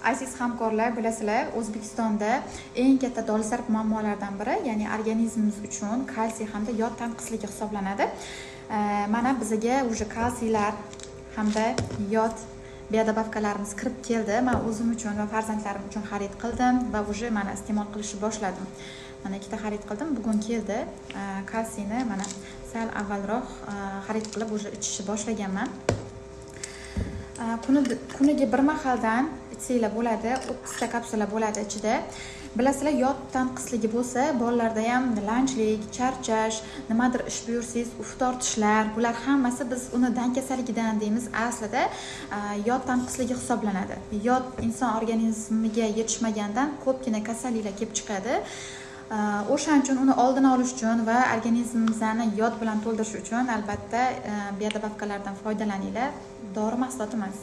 Aziz hamkorlar, bilasizlar, O'zbekistonda eng katta dolzarb muammolardan biri, ya'ni organizmimiz uchun kalsiy hamda yod tanqisligi hisoblanadi. Mana bizga уже kalsiylar hamda yod biodobavkalarimiz kirib keldi. Men o'zim uchun va farzandlarim uchun xarid qildim va уже mana iste'mol qilishni boshladim. Mana ikkita xarid qildim, bugun keldi. Kalsiyni mana sal avvalroq xarid qilib уже ichishni boshlaganman. Kuniga bir mahaldan ichsanglar bo'ladi, 30 ta kapsula bo'ladi ichida. Bilasizlar, yod tanqisligi bo'lsa, bolalarda ham lanjlik, charchash, nimadir ish buyursangiz uf tortishlar, bular hammasi biz uni dan kasalligidan deymiz. Aslida yod tanqisligi hisoblanadi. Yod inson organizmiga yetishmagandan ko'pgina kasalliklar kelib chiqadi. O'shaning uchun uni oldini olish uchun va organizmingizni yod bilan to'ldirish uchun albatta biodobavkalardan foydalaninglar. Dori mahsuloti emas.